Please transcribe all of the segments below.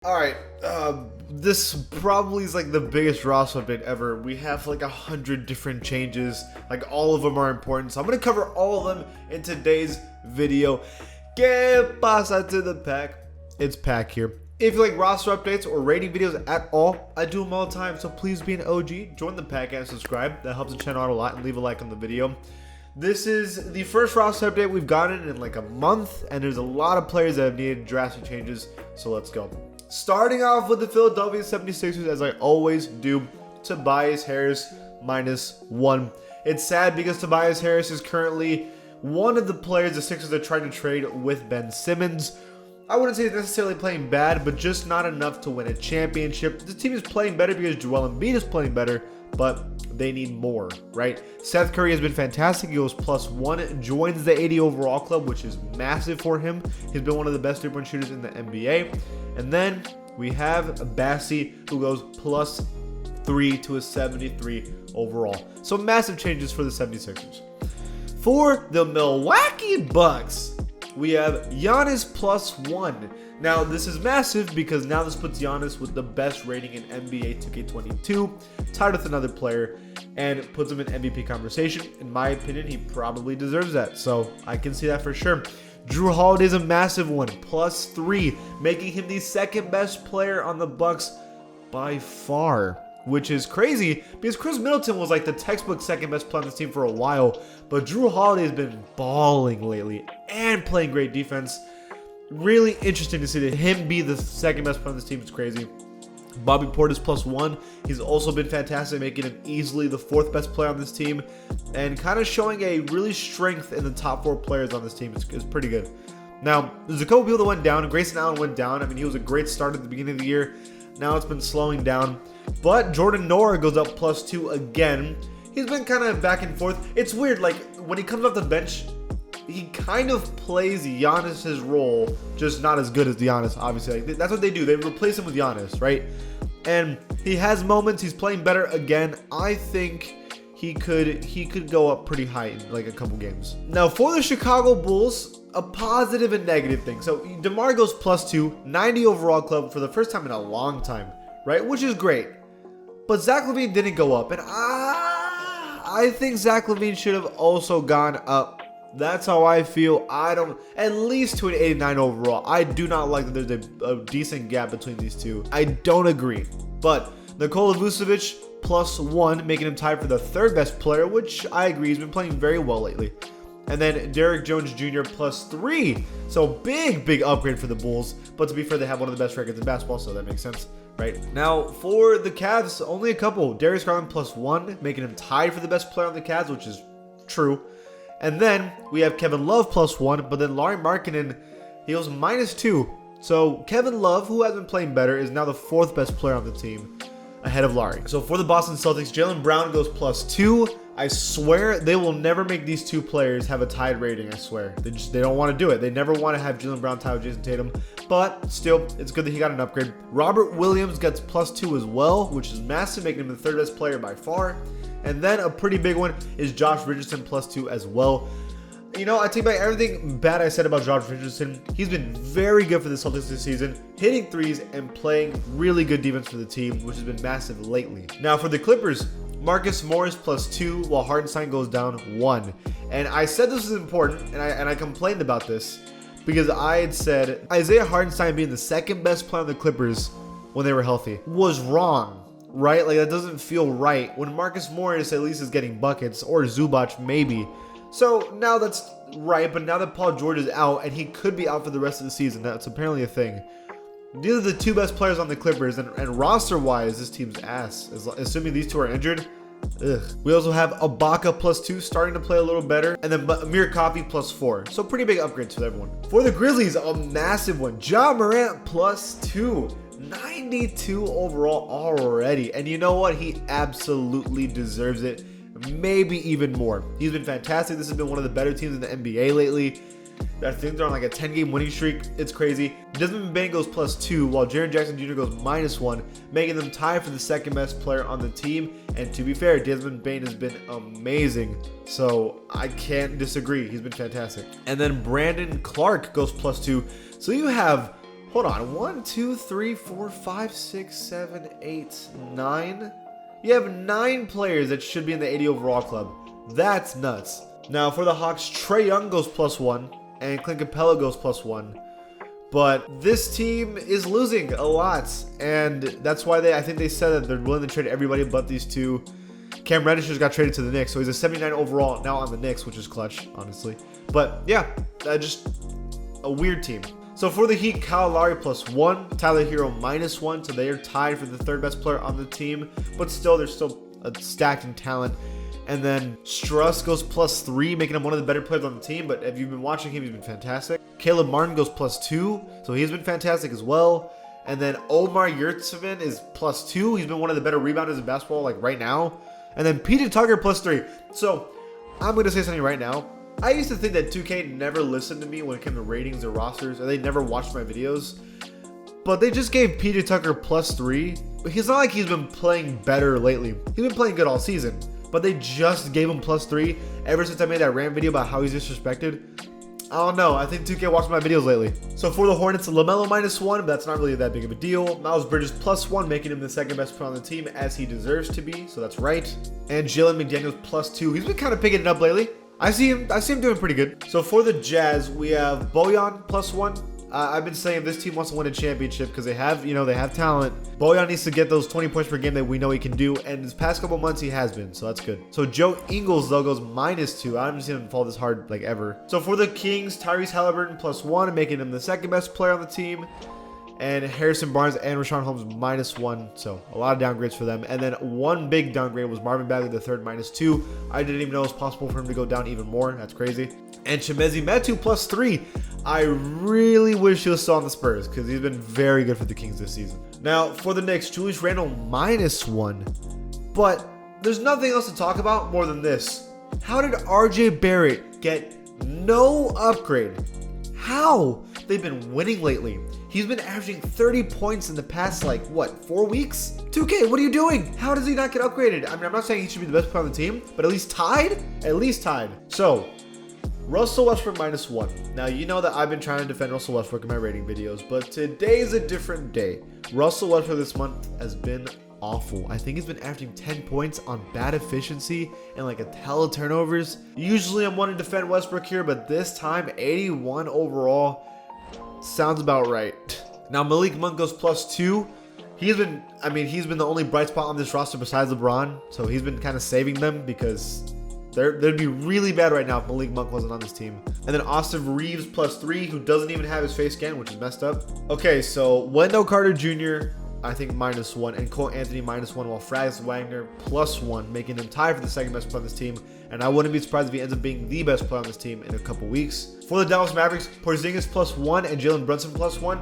Alright, this probably is like the biggest roster update ever. We have like 100 different changes, like all of them are important. So I'm going to cover all of them in today's video. Que pasa to the pack? It's Pack here. If you like roster updates or rating videos at all, I do them all the time. So please be an OG, join the pack and subscribe. That helps the channel out a lot, and leave a like on the video. This is the first roster update we've gotten in like a month, and there's a lot of players that have needed drastic changes. So let's go. Starting off with the Philadelphia 76ers, as I always do, Tobias Harris -1. It's sad because Tobias Harris is currently one of the players the Sixers are trying to trade with Ben Simmons. I wouldn't say he's necessarily playing bad, but just not enough to win a championship. The team is playing better because Joel Embiid is playing better, but they need more, right? Seth Curry has been fantastic. He goes +1, joins the 80 overall club, which is massive for him. He's been one of the best three-point shooters in the NBA. And then we have Bassi, who goes +3 to a 73 overall. So massive changes for the 76ers. For the Milwaukee Bucks, we have Giannis +1. Now, this is massive because now this puts Giannis with the best rating in NBA 2K22, tied with another player, and puts him in MVP conversation. In my opinion, he probably deserves that, so I can see that for sure. Drew Holiday is a massive one, +3, making him the second best player on the Bucks by far, which is crazy because Chris Middleton was like the textbook second best player on this team for a while, but Drew Holiday has been balling lately and playing great defense. Really interesting to see that him be the second best player on this team. It's crazy. Bobby Portis +1. He's also been fantastic, making him easily the fourth best player on this team, and kind of showing a really strength in the top 4 players on this team. It's pretty good. Now, there's a couple people that went down. Grayson Allen went down. I mean, he was a great start at the beginning of the year. Now it's been slowing down. But Jordan Noah goes up +2 again. He's been kind of back and forth. It's weird, like, when he comes off the bench, he kind of plays Giannis' role, just not as good as Giannis, obviously. Like, that's what they do. They replace him with Giannis, right? And he has moments. He's playing better again. I think he could go up pretty high in like a couple games. Now, for the Chicago Bulls, a positive and negative thing. So DeMar goes +2, 90 overall club for the first time in a long time, right? Which is great. But Zach LaVine didn't go up, and I think Zach LaVine should have also gone up. That's how I feel. At least to an 89 overall. I do not like that there's a decent gap between these two. I don't agree. But Nikola Vucevic +1, making him tied for the third best player, which I agree. He's been playing very well lately. And then Derrick Jones Jr. +3. So big upgrade for the Bulls. But to be fair, they have one of the best records in basketball, so that makes sense, right? Now, for the Cavs, only a couple. Darius Garland +1, making him tied for the best player on the Cavs, which is true. And then we have Kevin Love +1, but then Lauri Markkanen, he goes -2. So Kevin Love, who has been playing better, is now the 4th best player on the team, ahead of Lauri. So for the Boston Celtics, Jaylen Brown goes +2. I swear they will never make these two players have a tied rating. I swear they don't want to do it. They never want to have Jaylen Brown tied with Jason Tatum, but still, it's good that he got an upgrade. Robert Williams gets +2 as well, which is massive, making him the 3rd best player by far. And then a pretty big one is Josh Richardson +2 as well. You know, I take back everything bad I said about Josh Richardson. He's been very good for the Celtics this season, hitting threes and playing really good defense for the team, which has been massive lately. Now for the Clippers, Marcus Morris +2, while Hartenstein goes down 1. And I said this was important, and I complained about this because I had said Isaiah Hartenstein being the second best player on the Clippers when they were healthy was wrong. Right? Like, that doesn't feel right when Marcus Morris at least is getting buckets, or Zubac maybe. So now that's right, but now that Paul George is out, and he could be out for the rest of the season, that's apparently a thing. These are the 2 best players on the Clippers, and roster-wise, this team's ass. Assuming these 2 are injured, ugh. We also have Ibaka +2, starting to play a little better, and then Amir Coffey +4. So pretty big upgrades to everyone. For the Grizzlies, a massive one. Ja Morant +2. 92 overall already, and you know what? He absolutely deserves it, maybe even more. He's been fantastic. This has been one of the better teams in the NBA lately. I think they're on like a 10-game winning streak. It's crazy. Desmond Bane goes +2, while Jaren Jackson Jr. goes -1, making them tied for the second best player on the team. And to be fair, Desmond Bane has been amazing, so I can't disagree. He's been fantastic. And then Brandon Clark goes +2. So you have Hold on. 1, 2, 3, 4, 5, 6, 7, 8, 9. You have 9 players that should be in the 80 overall club. That's nuts. Now for the Hawks, Trae Young goes +1 and Clint Capella goes +1. But this team is losing a lot, and that's why I think they said that they're willing to trade everybody but these two. Cam Reddish just got traded to the Knicks, so he's a 79 overall now on the Knicks, which is clutch, honestly. But yeah, just a weird team. So for the Heat, Kyle Lowry +1, Tyler Hero -1, so they are tied for the 3rd best player on the team, but still, they're still stacked in talent. And then Struss goes +3, making him one of the better players on the team. But if you've been watching him, he's been fantastic. Caleb Martin goes +2, so he's been fantastic as well. And then Omar Yurtseven is +2. He's been one of the better rebounders in basketball, like right now. And then PJ Tucker +3. So I'm going to say something right now. I used to think that 2K never listened to me when it came to ratings or rosters, or they never watched my videos. But they just gave PJ Tucker +3. But it's not like he's been playing better lately. He's been playing good all season. But they just gave him +3 ever since I made that rant video about how he's disrespected. I don't know. I think 2K watched my videos lately. So for the Hornets, LaMelo -1, but that's not really that big of a deal. Miles Bridges +1, making him the 2nd best player on the team, as he deserves to be. So that's right. And Jalen McDaniels +2. He's been kind of picking it up lately. I see him doing pretty good. So for the Jazz, we have Bojan +1. I've been saying this team wants to win a championship because they have talent. Bojan needs to get those 20 points per game that we know he can do, and this past couple months he has been, so that's good. So Joe Ingles though goes -2. I haven't seen him fall this hard like ever. So for the Kings, Tyrese Halliburton +1, making him the 2nd best player on the team, and Harrison Barnes and Rashawn Holmes -1. So a lot of downgrades for them. And then one big downgrade was Marvin Bagley III -2. I didn't even know it was possible for him to go down even more. That's crazy. And Chimezie Metu +3. I really wish he was still on the Spurs because he's been very good for the Kings this season. Now for the Knicks, Julius Randle -1. But there's nothing else to talk about more than this. How did RJ Barrett get no upgrade? How? They've been winning lately. He's been averaging 30 points in the past, 4 weeks? 2K, what are you doing? How does he not get upgraded? I mean, I'm not saying he should be the best player on the team, but at least tied? At least tied. So, Russell Westbrook -1. Now, you know that I've been trying to defend Russell Westbrook in my rating videos, but today's a different day. Russell Westbrook this month has been awful. I think he's been averaging 10 points on bad efficiency and a ton of turnovers. Usually I'm wanting to defend Westbrook here, but this time 81 overall sounds about right. Now Malik Monk goes +2. He's been the only bright spot on this roster besides LeBron, so he's been kind of saving them because they'd be really bad right now if Malik Monk wasn't on this team. And then Austin Reeves +3, who doesn't even have his face scan, which is messed up. Okay, so Wendell Carter Jr., I think -1, and Cole Anthony -1, while Franz Wagner +1, making him tied for the 2nd best player on this team. And I wouldn't be surprised if he ends up being the best player on this team in a couple weeks. For the Dallas Mavericks, Porzingis +1 and Jalen Brunson +1.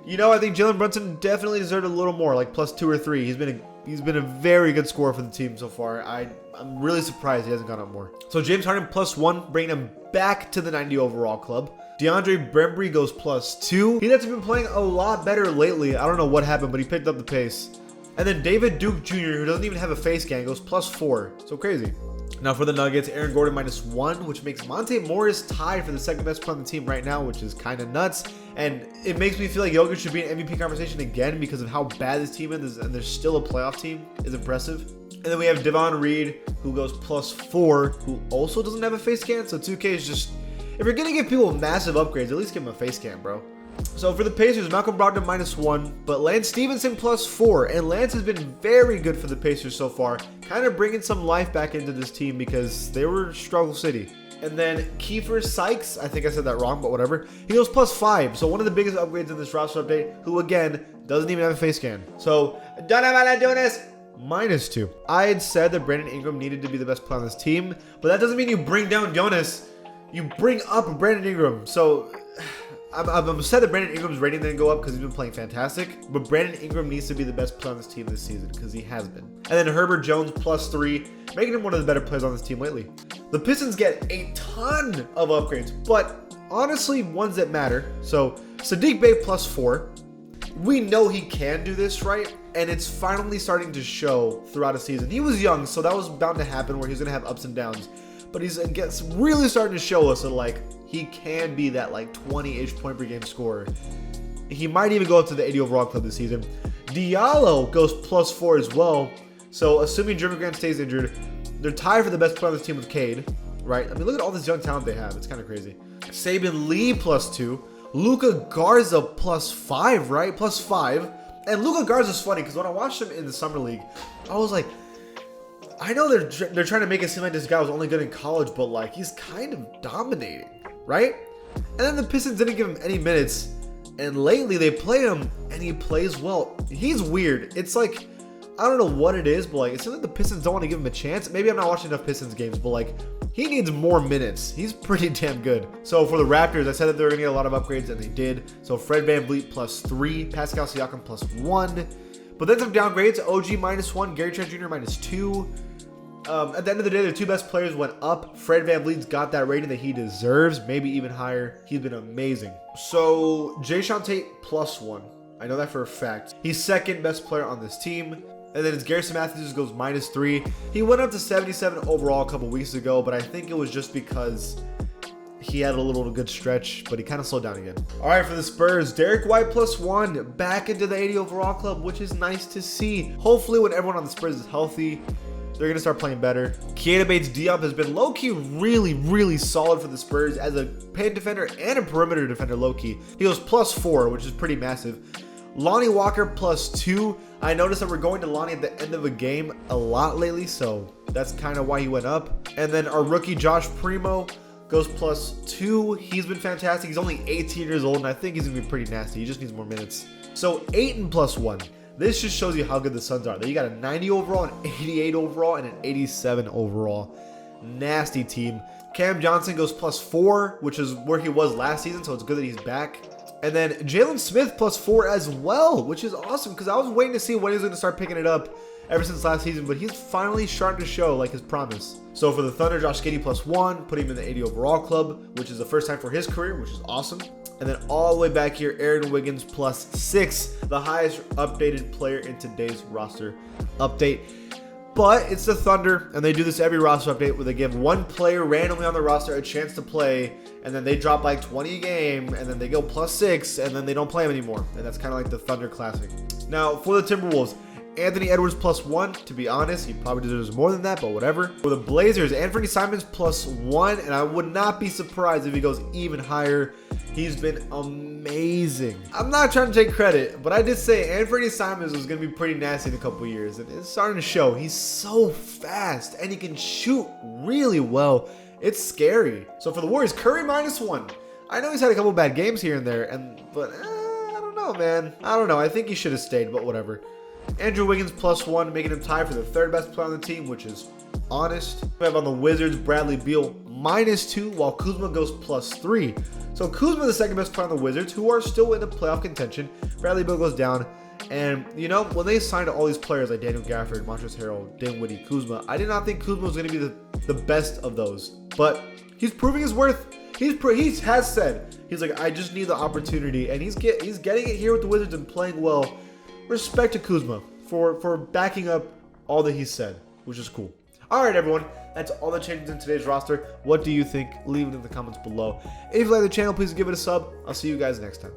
You know, I think Jalen Brunson definitely deserved a little more, +2 or 3. He's been a very good scorer for the team so far. I'm really surprised he hasn't gone up more. So James Harden +1, bringing him back to the 90 overall club. DeAndre Brembry goes +2. He has been playing a lot better lately. I don't know what happened, but he picked up the pace. And then David Duke Jr., who doesn't even have a face scan, goes +4. So crazy. Now for the Nuggets, Aaron Gordon -1, which makes Monte Morris tied for the 2nd best player on the team right now, which is kind of nuts. And it makes me feel like Jokic should be in MVP conversation again because of how bad this team is, and they're still a playoff team. Is impressive. And then we have Devon Reed, who goes +4, who also doesn't have a face scan. So 2K is just, if you're gonna give people massive upgrades, at least give them a face scan, bro. So for the Pacers, Malcolm Brogdon -1, but Lance Stevenson +4, and Lance has been very good for the Pacers so far, kind of bringing some life back into this team because they were struggle city. And then Kiefer Sykes, I think I said that wrong, but whatever, he goes +5, so one of the biggest upgrades in this roster update, who again, doesn't even have a face scan. So, Donovan Adonis, -2. I had said that Brandon Ingram needed to be the best player on this team, but that doesn't mean you bring down Jonas. You bring up Brandon Ingram. So I'm upset that Brandon Ingram's rating didn't go up because he's been playing fantastic, but Brandon Ingram needs to be the best player on this team this season because he has been. And then Herbert Jones +3, making him one of the better players on this team lately. The Pistons get a ton of upgrades, but honestly ones that matter. So Sadiq Bey +4. We know he can do this, right? And it's finally starting to show throughout a season. He was young, so that was bound to happen where he's gonna have ups and downs. But he's really starting to show us that he can be that 20-ish point per game scorer. He might even go up to the 80 overall club this season. Diallo goes +4 as well. So assuming Jeremy Grant stays injured, they're tied for the best player on this team with Cade, right? I mean, look at all this young talent they have. It's kind of crazy. Saban Lee +2. Luka Garza +5, right? +5. And Luka Garza's funny because when I watched him in the summer league, I was like, I know they're trying to make it seem like this guy was only good in college, but like he's kind of dominating, right? And then the Pistons didn't give him any minutes, and lately they play him and he plays well. He's weird. It's like, I don't know what it is, but like it seems like the Pistons don't want to give him a chance. Maybe I'm not watching enough Pistons games, but like he needs more minutes. He's pretty damn good. So for the Raptors, I said that they were gonna get a lot of upgrades, and they did. So Fred VanVleet +3, Pascal Siakam +1. But then some downgrades: OG -1, Gary Trent Jr. -2. At the end of the day, the two best players went up. Fred VanVleet's got that rating that he deserves, maybe even higher. He's been amazing. So Jayshawn Tate +1. I know that for a fact. He's second best player on this team. And then it's Garrison Matthews goes -3. He went up to 77 overall a couple weeks ago, but I think it was just because he had a little good stretch, but he kind of slowed down again. All right, for the Spurs, Derek White +1, back into the 80 overall club, which is nice to see. Hopefully when everyone on the Spurs is healthy, they're going to start playing better. Keita Bates-Diop has been low-key really solid for the Spurs as a paint defender and a perimeter defender low-key. He goes +4, which is pretty massive. Lonnie Walker +2. I noticed that we're going to Lonnie at the end of a game a lot lately, so that's kind of why he went up. And then our rookie Josh Primo goes +2. He's been fantastic. He's only 18 years old, and I think he's going to be pretty nasty. He just needs more minutes. So Ayton +1. This just shows you how good the Suns are. You got a 90 overall, an 88 overall, and an 87 overall. Nasty team. Cam Johnson goes +4, which is where he was last season, so it's good that he's back. And then Jalen Smith +4 as well, which is awesome because I was waiting to see when he was going to start picking it up ever since last season, but he's finally starting to show like his promise. So for the Thunder, Josh Giddey +1, put him in the 80 overall club, which is the first time for his career, which is awesome. And then all the way back here, Aaron Wiggins +6, the highest updated player in today's roster update. But it's the Thunder, and they do this every roster update where they give one player randomly on the roster a chance to play, and then they drop like 20 a game, and then they go +6, and then they don't play him anymore. And that's kind of like the Thunder Classic. Now, for the Timberwolves, Anthony Edwards +1. To be honest, he probably deserves more than that, but whatever. For the Blazers, Anthony Simons +1, and I would not be surprised if he goes even higher. He's been amazing. I'm not trying to take credit, but I did say Anthony Simons was going to be pretty nasty in a couple years, and it's starting to show. He's so fast, and he can shoot really well. It's scary. So for the Warriors, Curry -1. I know he's had a couple bad games here and there, but I don't know, man. I don't know. I think he should have stayed, but whatever. Andrew Wiggins +1, making him tied for the third best player on the team, which is honest. We have on the Wizards, Bradley Beal -2, while Kuzma goes +3. So Kuzma, the second best player on the Wizards, who are still in the playoff contention. Bradley Beal goes down. And, you know, when they signed all these players like Daniel Gafford, Montrezl Harrell, Dinwiddie, Kuzma, I did not think Kuzma was going to be the best of those. But he's proving his worth. He has said, he's like, I just need the opportunity. And he's getting it here with the Wizards and playing well. Respect to Kuzma for backing up all that he said, which is cool. All right, everyone. That's all the changes in today's roster. What do you think? Leave it in the comments below. If you like the channel, please give it a sub. I'll see you guys next time.